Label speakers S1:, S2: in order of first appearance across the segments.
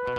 S1: The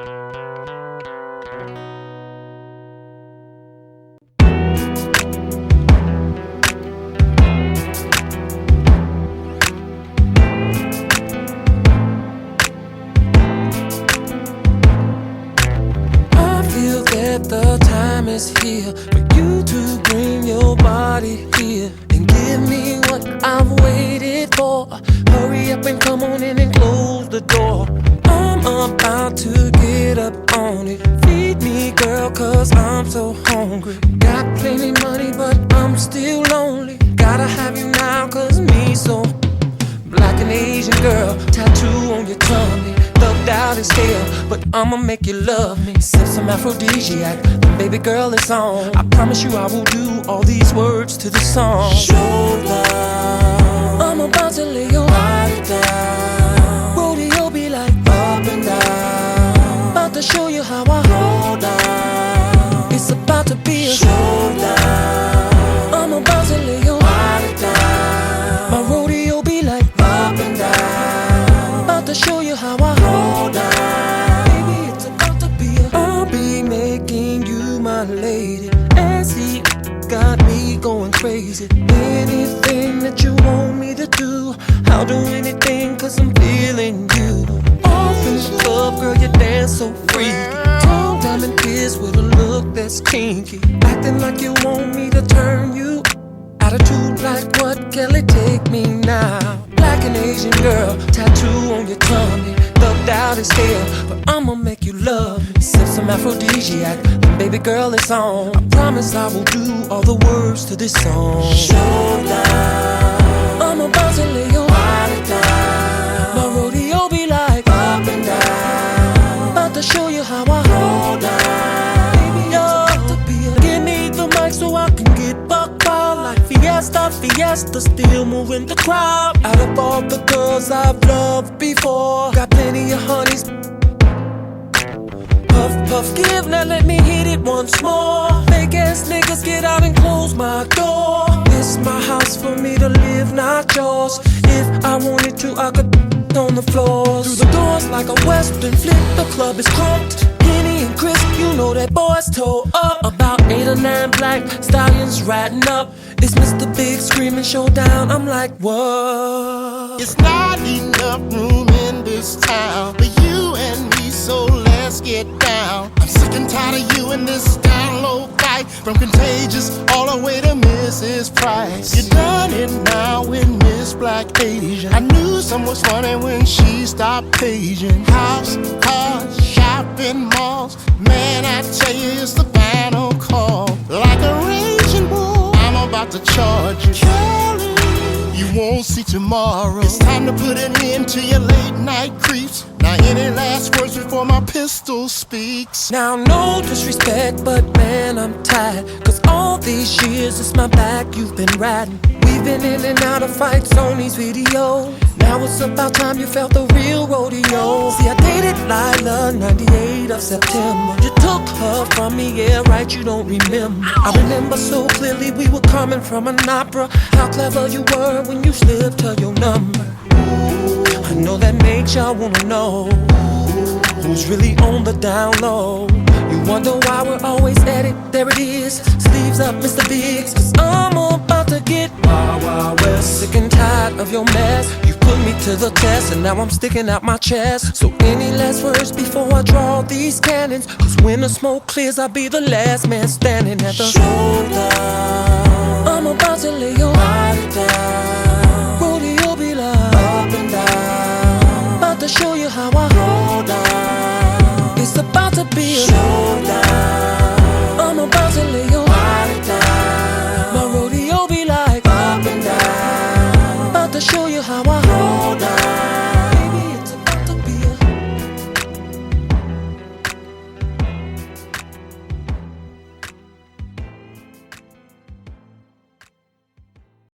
S1: time is here for you to bring your body here and give me what I've waited for. Hurry up and come on in and close the door. I'm about to get up on it. Feed me, girl, cause I'm so hungry. Got plenty money, but I'm still lonely. Gotta have you now, cause me so black and Asian girl, tattoo on your tummy. Thugged out as hell, but I'ma make you love me. Sip some aphrodisiac, and baby girl, it's on. I promise you I will do all these words to the song. Show love, I'm about to lay your body down. Rodeo be like up and down. About to show you how I hold down. It's about to be a showdown. I'm about to lay your body down. My rodeo be like up and down. About to show you how I hold down. Baby, it's about to be a I'll be making you my lady. And see, got me going crazy. Anything that you want me to do, I'll do anything cause I'm feeling you. Off in the club, girl, you dance so freaky. Tall diamond kiss with a look that's kinky. Acting like you want me to turn you. Attitude like what, Kelly, take me now. Black and Asian girl, tattoo on your tummy. Thugged out as hell, but I'ma make you love me. Sip some aphrodisiac, and baby girl, it's on. I promise I will do all the words to this song. Showdown, I'm about to lay your body down. My rodeo be like up and down. About to show you how I hold down. Baby, you're to be a give me the mic so I can get buck wild like Fiesta, Fiesta, still moving the crowd. Out of all the girls I've loved before, got plenty of honeys. Puff, puff, give, now let me hit it once more. Fake ass niggas, get out and close my door. This my house for me to live, not yours. If I wanted to, I could on the floors. Through the doors like a western flick, the club is crunked. Henny and Chris, you know that boys toe up. About 8 or 9 black stallions riding up. It's Mr. Big screaming showdown. I'm like, what?
S2: It's not enough room in this town for you and me, so let's get down. I'm sick and tired of you in this down low fight. From Contagious all the way to Mrs. Price. You done it now with Miss Black Asian. I knew something was funny when she stopped paging. House, cars, shopping malls. Man, I tell you it's the final call. Like a raging bull, I'm about to charge you. Kelly, you won't see tomorrow. It's time to put an end to your late night creeps. Now any last words before my pistol speaks?
S1: Now no disrespect, but man, I'm tired. Cause all these years it's my back you've been riding. We've been in and out of fights on these videos. Now it's about time you felt the real rodeo. See, I dated Lila, 98 of September. You took her from me, yeah, right, you don't remember. I remember so clearly we were coming from an opera. How clever you were when you slipped her your number. I know that makes y'all wanna know who's really on the down low. You wonder why we're always at it, there it is. Sleeves up, Mr. Biggs, cause I'm about to get wild, wild west. Sick and tired of your mess. You put me to the test and now I'm sticking out my chest. So any last words before I draw these cannons? Cause when the smoke clears I'll be the last man standing at the showdown. I'm about to